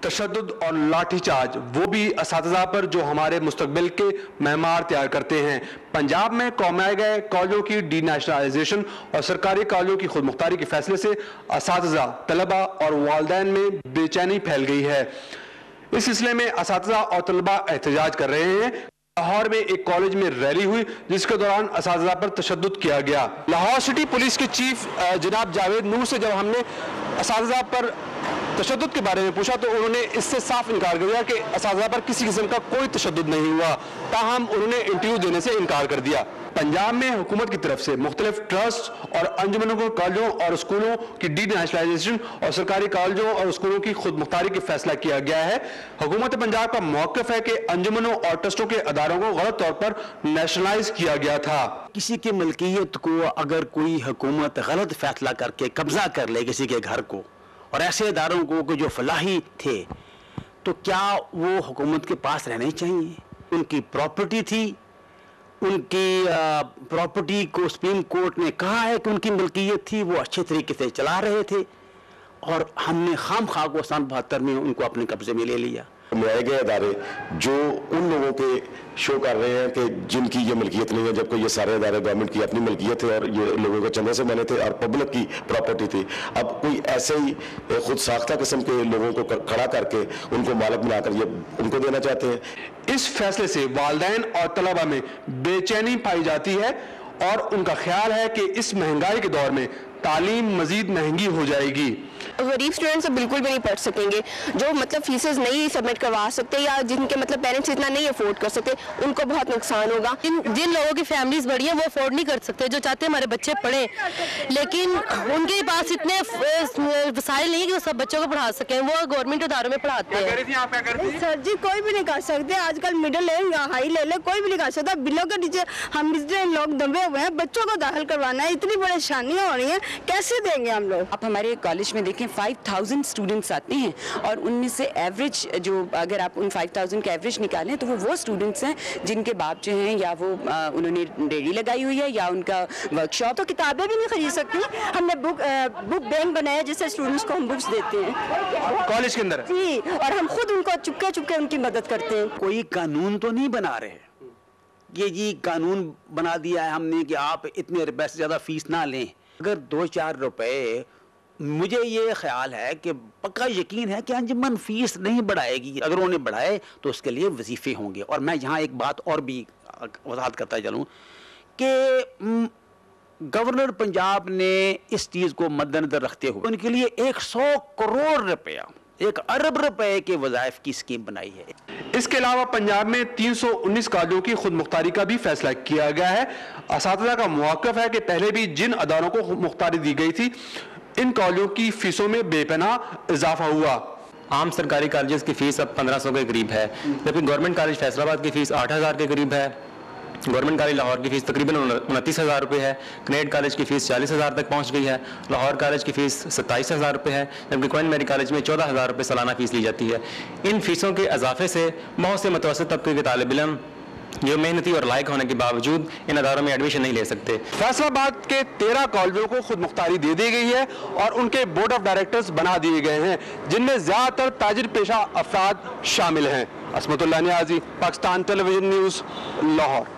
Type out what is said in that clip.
तशद्दुद और लाठीचार्ज, वो भी असातिज़ा पर जो हमारे मुस्तकबिल के मेहमार तैयार करते हैं। पंजाब में कौमाए गए कॉलेजों की डी नेशनलाइजेशन और सरकारी कॉलेजों की खुद मुख्तारी के फैसले से असातिज़ा, तलबा और वालिदैन में बेचैनी फैल गई है। इस सिलसिले में असातिज़ा और तलबा एहतजाज कर रहे हैं। लाहौर में एक कॉलेज में रैली हुई जिसके दौरान असातिज़ा पर तशद्दुद किया गया। लाहौर सिटी पुलिस के चीफ जनाब जावेद नूर से जब हमने असातिज़ा पर तशद्दुद के बारे में पूछा तो उन्होंने इससे साफ इनकार कर दिया कि असातिज़ा पर किसी किस्म का कोई तशद्दुद नहीं हुआ। ताहम उन्होंने इंटरव्यू देने से इनकार कर दिया। पंजाब में हुकूमत की तरफ से मुख्तलिफ ट्रस्ट और अंजुमनों को कॉलेजों और स्कूलों की डी नेशनलाइजेशन और सरकारी कॉलेजों और स्कूलों की खुद मुख्तारी का फैसला किया गया है। हुकूमत पंजाब का मौक़िफ़ है कि अंजुमनों और ट्रस्टों के अदारों को गलत तौर पर नेशनलाइज किया गया था। किसी की मिल्कियत को अगर कोई हुकूमत गलत फैसला करके कब्जा कर ले किसी के घर को, और ऐसे इदारों को जो फलाही थे, तो क्या वो हुकूमत के पास रहने चाहिए? उनकी प्रॉपर्टी थी, उनकी प्रॉपर्टी को सुप्रीम कोर्ट ने कहा है कि उनकी मिल्कियत थी, वो अच्छे तरीके से चला रहे थे, और हमने खामखा को सन 72 में उनको अपने कब्जे में ले लिया। न्याय के अदारे जो उन लोगों के शो कर रहे हैं कि जिनकी ये मिल्कियत नहीं है, जबकि ये सारे अदारे गवर्नमेंट की अपनी मिल्कियत है और ये लोगों के चंदे से बने थे और पब्लिक की प्रॉपर्टी थी। अब कोई ऐसे ही खुद साख्ता किस्म के लोगों को खड़ा करके उनको मालिक बनाकर ये उनको देना चाहते हैं। इस फैसले से वालिदैन और तलबा में बेचैनी पाई जाती है और उनका ख्याल है कि इस महंगाई के दौर में तालीम मजीद महंगी हो जाएगी। गरीब स्टूडेंट्स बिल्कुल भी नहीं पढ़ सकेंगे, जो मतलब फीसेस नहीं सबमिट करवा सकते या जिनके मतलब पेरेंट्स इतना नहीं अफोर्ड कर सकते, उनको बहुत नुकसान होगा। जिन लोगों की फैमिलीज बड़ी है वो अफोर्ड नहीं कर सकते, जो चाहते हैं हमारे बच्चे पढ़ें, लेकिन उनके पास इतने वसाइल नहीं है कि वो सब बच्चों को पढ़ा सकें। वो गवर्नमेंट इदारों में पढ़ाते हैं। सर जी कोई भी नहीं कर सकते, आजकल मिडिल ले या हाई ले ले, कोई भी नहीं कर सकता। बिलों के नीचे हम लोग दबे हुए हैं, बच्चों को दाखिल करवाना है, इतनी परेशानियां हो रही हैं, कैसे देंगे हम लोग? आप हमारे कॉलेज में देखें 5000 स्टूडेंट्स आते हैं और उनमें से एवरेज जो अगर आप उन 5000 का एवरेज निकालें तो वो स्टूडेंट्स हैं जिनके बाप जो हैं या वो उन्होंने डेयरी लगाई हुई है या उनका वर्कशॉप। तो किताबें भी नहीं खरीद सकती। हमने बुक बैंक बनाया जिससे स्टूडेंट्स को हम बुक्स देते हैं कॉलेज के अंदर जी, और हम खुद उनको चुपके चुपके उनकी मदद करते हैं। कोई कानून तो नहीं बना रहे ये जी कानून बना दिया है हमने कि आप इतने रुपए से ज़्यादा फीस ना लें। अगर 2-4 रुपए, मुझे ये ख्याल है कि पक्का यकीन है कि अंजुमन फीस नहीं बढ़ाएगी। अगर उन्होंने बढ़ाए तो उसके लिए वजीफे होंगे। और मैं यहाँ एक बात और भी वजाहत करता चलूँ कि गवर्नर पंजाब ने इस चीज़ को मद्देनजर रखते हुए उनके लिए 100 करोड़ रुपया, 1 अरब रुपए के वज़ाइफ की स्कीम बनाई है। इसके अलावा पंजाब में 319 कॉलेजों की खुद मुख्तारी का भी फैसला किया गया है। असातिज़ा का मौक़िफ़ है कि पहले भी जिन अदारों को मुख्तारी दी गई थी, इन कॉलेजों की फीसों में बेपनाह इजाफा हुआ। आम सरकारी कॉलेज की फीस अब 1500 के करीब है, जबकि गवर्नमेंट कॉलेज फैसलाबाद की फीस 8000 के करीब है। गवर्नमेंट कॉलेज लाहौर की फीस तकरीबन 29,000 रुपये है। कनेड कॉलेज की फीस 40,000 तक पहुंच गई है। लाहौर कॉलेज की फीस 27,000 रुपये है, जबकि क्वीन मैरी कॉलेज में 14,000 रुपये सालाना फीस ली जाती है। इन फीसों के इजाफे से बहुत से मुतवस्सित तबके के तालिब इल्म जो मेहनती और लायक होने के बावजूद इन अदारों में एडमिशन नहीं ले सकते। फैसलाबाद के 13 कॉलेजों को खुद मुख्तारी दे दी गई है और उनके बोर्ड ऑफ डायरेक्टर्स बना दिए गए हैं, जिनमें ज्यादातर ताजिर पेशा अफराद शामिल हैं। असमतुल्लाह नियाज़ी, पाकिस्तान टेलीविजन न्यूज़, लाहौर।